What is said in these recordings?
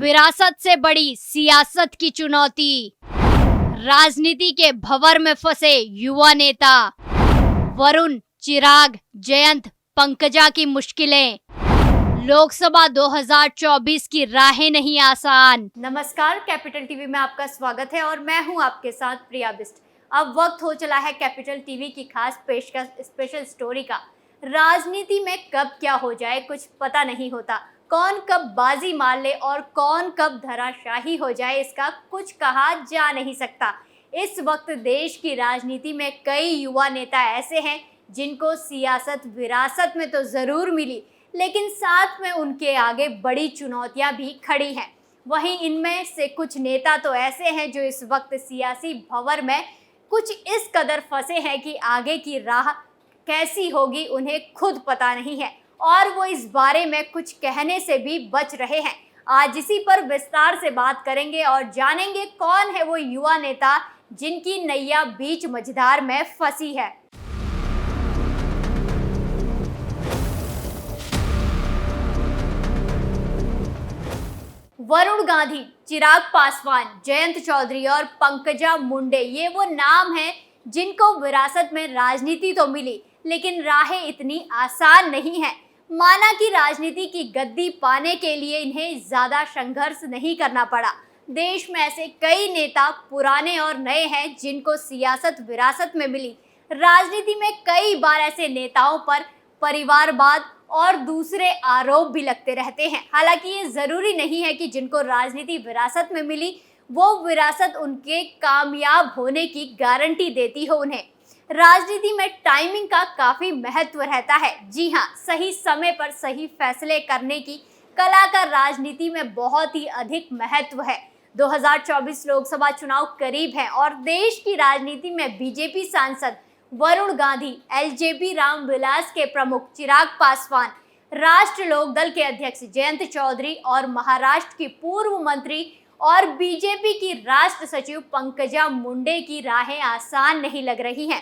विरासत से बड़ी सियासत की चुनौती, राजनीति के भंवर में फंसे युवा नेता, वरुण, चिराग, जयंत, पंकजा की मुश्किलें, लोकसभा 2024 की राहें नहीं आसान। नमस्कार, कैपिटल टीवी में आपका स्वागत है और मैं हूं आपके साथ प्रिया बिस्ट। अब वक्त हो चला है कैपिटल टीवी की खास पेशकश स्पेशल स्टोरी का। राजनीति में कब क्या हो जाए कुछ पता नहीं होता, कौन कब बाजी मार ले और कौन कब धराशाही हो जाए इसका कुछ कहा जा नहीं सकता। इस वक्त देश की राजनीति में कई युवा नेता ऐसे हैं जिनको सियासत विरासत में तो जरूर मिली, लेकिन साथ में उनके आगे बड़ी चुनौतियां भी खड़ी हैं। वहीं इनमें से कुछ नेता तो ऐसे हैं जो इस वक्त सियासी भंवर में कुछ इस कदर फंसे हैं कि आगे की राह कैसी होगी उन्हें खुद पता नहीं है और वो इस बारे में कुछ कहने से भी बच रहे हैं। आज इसी पर विस्तार से बात करेंगे और जानेंगे कौन है वो युवा नेता जिनकी नैया बीच मझधार में फंसी है। वरुण गांधी, चिराग पासवान, जयंत चौधरी और पंकजा मुंडे, ये वो नाम हैं जिनको विरासत में राजनीति तो मिली, लेकिन राहें इतनी आसान नहीं है। माना कि राजनीति की गद्दी पाने के लिए इन्हें ज्यादा संघर्ष नहीं करना पड़ा। देश में ऐसे कई नेता पुराने और नए हैं जिनको सियासत विरासत में मिली। राजनीति में कई बार ऐसे नेताओं पर परिवारवाद और दूसरे आरोप भी लगते रहते हैं। हालांकि ये जरूरी नहीं है कि जिनको राजनीति विरासत में मिली वो विरासत उनके कामयाब होने की गारंटी देती हो उन्हें। राजनीति में टाइमिंग का काफी महत्व रहता है। जी हाँ, सही समय पर सही फैसले करने की कला का राजनीति में बहुत ही अधिक महत्व है। 2024 लोकसभा चुनाव करीब है और देश की राजनीति में बीजेपी सांसद वरुण गांधी, एलजेपी रामविलास के प्रमुख चिराग पासवान, राष्ट्र लोकदल के अध्यक्ष जयंत चौधरी और महाराष्ट्र की पूर्व मंत्री और बीजेपी की राष्ट्र सचिव पंकजा मुंडे की राहें आसान नहीं लग रही हैं।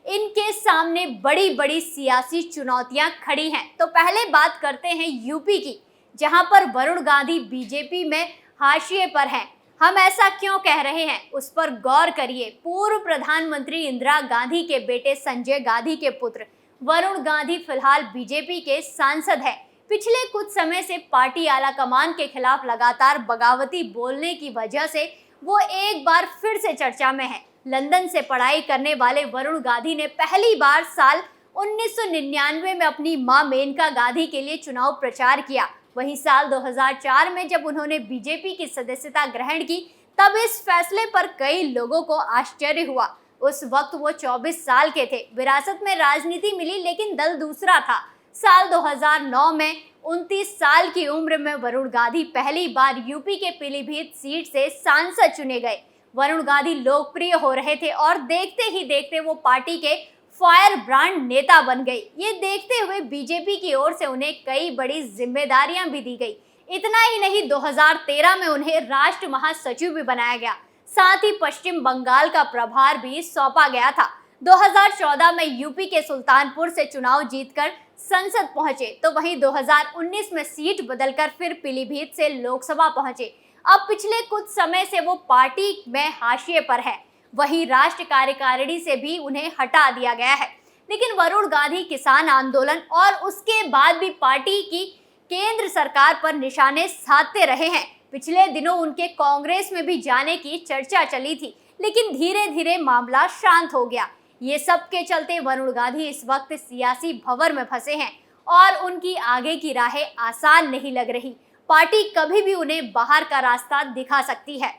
इनके सामने बड़ी बड़ी सियासी चुनौतियां खड़ी हैं। तो पहले बात करते हैं यूपी की, जहां पर वरुण गांधी बीजेपी में हाशिए पर हैं। हम ऐसा क्यों कह रहे हैं उस पर गौर करिए। पूर्व प्रधानमंत्री इंदिरा गांधी के बेटे संजय गांधी के पुत्र वरुण गांधी फिलहाल बीजेपी के सांसद हैं। पिछले कुछ समय से पार्टी आला कमान के खिलाफ लगातार बगावती बोलने की वजह से वो एक बार फिर से चर्चा में है। लंदन से पढ़ाई करने वाले वरुण गांधी ने पहली बार साल 1999 में अपनी मां मेनका गांधी के लिए चुनाव प्रचार किया। वहीं साल 2004 में जब उन्होंने बीजेपी की सदस्यता ग्रहण की तब इस फैसले पर कई लोगों को आश्चर्य हुआ। उस वक्त वो 24 साल के थे। विरासत में राजनीति मिली लेकिन दल दूसरा था। साल 2009 में 29 साल की उम्र में वरुण गांधी पहली बार यूपी के पीलीभीत सीट से सांसद चुने गए। वरुण गांधी लोकप्रिय हो रहे थे और देखते ही देखते वो पार्टी के फायर ब्रांड नेता बन गए। ये देखते हुए बीजेपी की ओर से उन्हें कई बड़ी जिम्मेदारियां भी दी गई। इतना ही नहीं, 2013 में उन्हें राष्ट्र महासचिव भी बनाया गया। साथ ही पश्चिम बंगाल का प्रभार भी सौंपा गया था। 2014 में यूपी के सुल्तानपुर से चुनाव जीतकर संसद पहुंचे, तो वहीं 2019 में सीट बदलकर फिर पीलीभीत से लोकसभा पहुंचे। अब पिछले कुछ समय से वो पार्टी में हाशिए पर है। वहीं राष्ट्र कार्यकारिणी से भी उन्हें हटा दिया गया है। लेकिन वरुण गांधी किसान आंदोलन और उसके बाद भी पार्टी की केंद्र सरकार पर निशाने साधते रहे हैं। पिछले दिनों उनके कांग्रेस में भी जाने की चर्चा चली थी, लेकिन धीरे धीरे मामला शांत हो गया। ये सब के चलते वरुण गांधी इस वक्त सियासी भंवर में फंसे हैं और उनकी आगे की राहें आसान नहीं लग रही। पार्टी कभी भी उन्हें बाहर का रास्ता दिखा सकती है।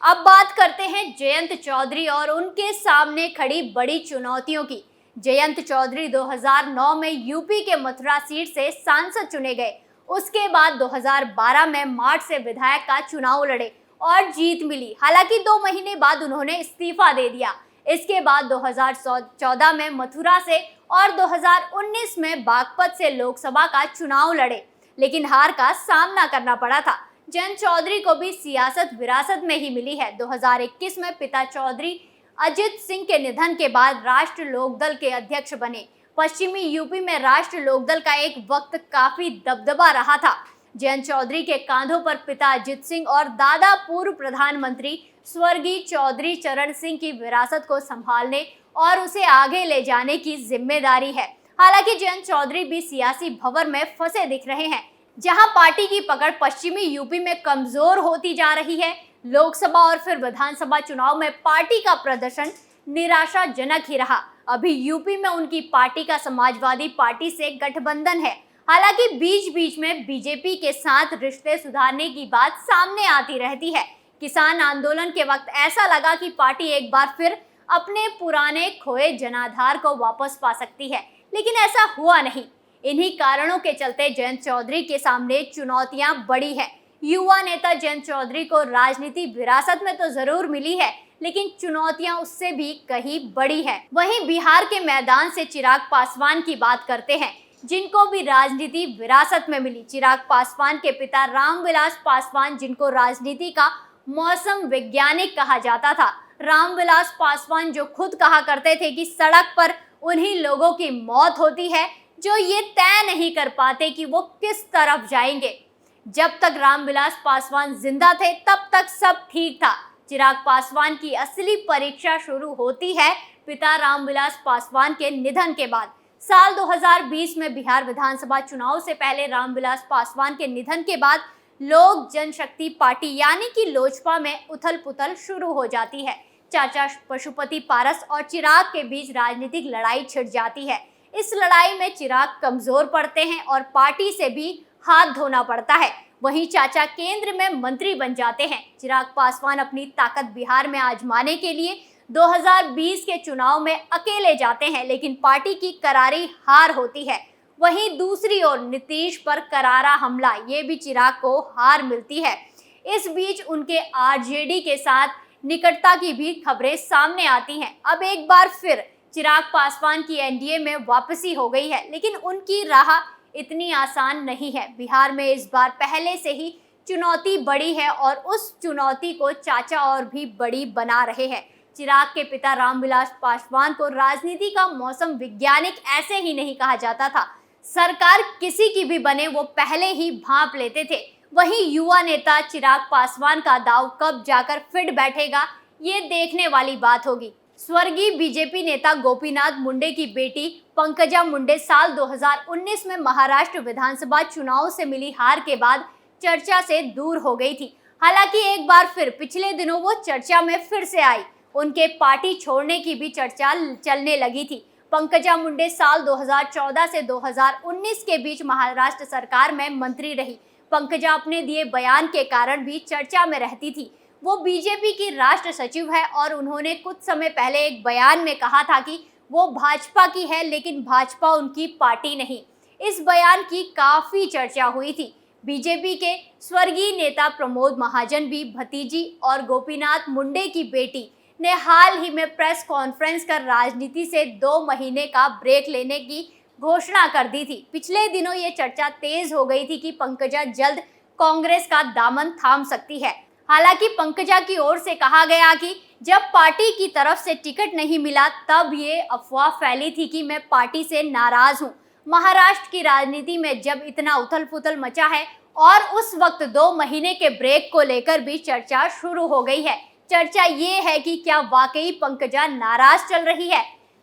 अब बात करते हैं जयंत चौधरी और उनके सामने खड़ी बड़ी चुनौतियों की। जयंत चौधरी 2009 में यूपी के मथुरा सीट से सांसद चुने गए। उसके बाद 2012 में मार्च से विधायक का चुनाव लड़े और जीत मिली। हालांकि 2 महीने बाद उन्होंने इस्तीफा दे दिया। इसके बाद 2014 में मथुरा से और 2019 में बागपत से लोकसभा का चुनाव लड़े, लेकिन हार का सामना करना पड़ा था। जयंत चौधरी को भी सियासत विरासत में ही मिली है। 2021 में पिता चौधरी अजित सिंह के निधन के बाद राष्ट्र लोकदल के अध्यक्ष बने। पश्चिमी यूपी में राष्ट्र लोकदल का एक वक्त काफी दबदबा रहा था। जयंत चौधरी के कांधों पर पिता अजित सिंह और दादा पूर्व प्रधानमंत्री स्वर्गीय चौधरी चरण सिंह की विरासत को संभालने और उसे आगे ले जाने की जिम्मेदारी है। हालांकि जयंत चौधरी भी सियासी भंवर में फंसे दिख रहे हैं, जहां पार्टी की पकड़ पश्चिमी यूपी में कमजोर होती जा रही है। लोकसभा और फिर विधानसभा चुनाव में पार्टी का प्रदर्शन निराशाजनक ही रहा। अभी यूपी में उनकी पार्टी का समाजवादी पार्टी से गठबंधन है। हालांकि बीच बीच में बीजेपी के साथ रिश्ते सुधारने की बात सामने आती रहती है। किसान आंदोलन के वक्त ऐसा लगा कि पार्टी एक बार फिर अपने पुराने खोए जनाधार को वापस पा सकती है, लेकिन ऐसा हुआ नहीं। इन्हीं कारणों के चलते जयंत चौधरी के सामने चुनौतियां बड़ी है। युवा नेता जयंत चौधरी को राजनीति विरासत में तो जरूर मिली है, लेकिन चुनौतियां उससे भी कहीं बड़ी है। वहीं बिहार के मैदान से चिराग पासवान की बात करते हैं, जिनको भी राजनीति विरासत में मिली। चिराग पासवान के पिता रामविलास पासवान, जिनको राजनीति का मौसम वैज्ञानिक कहा जाता था। रामविलास पासवान जो खुद कहा करते थे कि सड़क पर उन्हीं लोगों की मौत होती है जो ये तय नहीं कर पाते कि वो किस तरफ जाएंगे। जब तक रामविलास पासवान जिंदा थे तब तक सब ठीक था। चिराग पासवान की असली परीक्षा शुरू होती है पिता रामविलास पासवान के निधन के बाद। साल 2020 में बिहार विधानसभा चुनाव से पहले रामविलास पासवान के निधन के बाद लोक जनशक्ति पार्टी यानी कि लोजपा में उथल पुथल शुरू हो जाती है। चाचा पशुपति पारस और चिराग के बीच राजनीतिक लड़ाई छिड़ जाती है। इस लड़ाई में चिराग कमजोर पड़ते हैं और पार्टी से भी हाथ धोना पड़ता है। वहीं चाचा केंद्र में मंत्री बन जाते हैं। चिराग पासवान अपनी ताकत बिहार में आजमाने के लिए 2020 के चुनाव में अकेले जाते हैं, लेकिन पार्टी की करारी हार होती है। वहीं दूसरी ओर नीतीश पर करारा हमला, ये भी चिराग को हार मिलती है। इस बीच उनके आरजेडी के साथ निकटता की भी खबरें सामने आती हैं। अब एक बार फिर चिराग पासवान की एनडीए में वापसी हो गई है, लेकिन उनकी राह इतनी आसान नहीं है। बिहार में इस बार पहले से ही चुनौती बड़ी है और उस चुनौती को चाचा और भी बड़ी बना रहे हैं। चिराग के पिता रामविलास पासवान को राजनीति का मौसम वैज्ञानिक ऐसे ही नहीं कहा जाता था। सरकार किसी की भी बने वो पहले ही भांप लेते थे। वहीं युवा नेता चिराग पासवान का दांव कब जाकर फिट बैठेगा, ये देखने वाली बात होगी। स्वर्गीय बीजेपी नेता गोपीनाथ मुंडे की बेटी पंकजा मुंडे साल 2019 में महाराष्ट्र विधानसभा चुनाव से मिली हार के बाद चर्चा से दूर हो गई थी। हालांकि एक बार फिर पिछले दिनों वो चर्चा में फिर से आई। उनके पार्टी छोड़ने की भी चर्चा चलने लगी थी। पंकजा मुंडे साल 2014 से 2019 के बीच महाराष्ट्र सरकार में मंत्री रही। पंकजा अपने दिए बयान के कारण भी चर्चा में रहती थी। वो बीजेपी की राष्ट्र सचिव है और उन्होंने कुछ समय पहले एक बयान में कहा था कि वो भाजपा की है, लेकिन भाजपा उनकी पार्टी नहीं। इस बयान की काफी चर्चा हुई थी। बीजेपी के स्वर्गीय नेता प्रमोद महाजन भी भतीजी और गोपीनाथ मुंडे की बेटी ने हाल ही में प्रेस कॉन्फ्रेंस कर राजनीति से 2 महीने का ब्रेक लेने की घोषणा कर दी थी। पिछले दिनों ये चर्चा तेज हो गई थी कि पंकजा जल्द कांग्रेस का दामन थाम सकती है। हालांकि पंकजा की ओर से कहा गया कि जब पार्टी की तरफ से टिकट नहीं मिला तब ये अफवाह फैली थी कि मैं पार्टी से नाराज हूँ। महाराष्ट्र की राजनीति में जब इतना उथल पुथल मचा है और उस वक्त 2 महीने के ब्रेक को लेकर भी चर्चा शुरू हो गई है। चर्चा ये है कि क्या वाकई पंकजा नाराज चल रही है।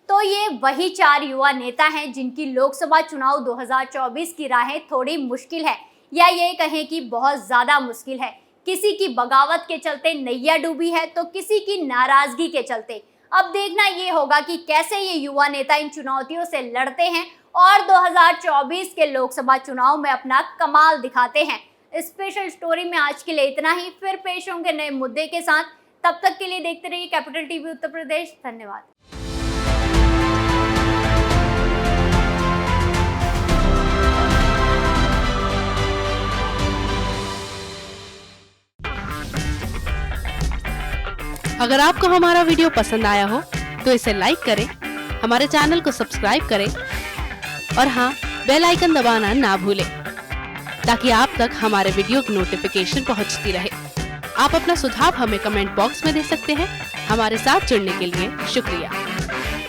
तो ये वही 4 युवा नेता हैं जिनकी लोकसभा चुनाव 2024 की राहें थोड़ी मुश्किल है, या ये कहें कि बहुत ज्यादा मुश्किल है। किसी की बगावत के चलते नैया डूबी है तो किसी की नाराजगी के चलते। अब देखना ये होगा कि कैसे ये युवा नेता इन चुनौतियों से लड़ते हैं और 2024 के लोकसभा चुनाव में अपना कमाल दिखाते हैं। स्पेशल स्टोरी में आज के लिए इतना ही। फिर पेश होंगे नए मुद्दे के साथ। तब तक के लिए देखते रहिए कैपिटल टीवी उत्तर प्रदेश। धन्यवाद। अगर आपको हमारा वीडियो पसंद आया हो तो इसे लाइक करें, हमारे चैनल को सब्सक्राइब करें और हाँ, बेल आइकन दबाना ना भूलें ताकि आप तक हमारे वीडियो की नोटिफिकेशन पहुंचती रहे। आप अपना सुझाव हमें कमेंट बॉक्स में दे सकते हैं। हमारे साथ जुड़ने के लिए शुक्रिया।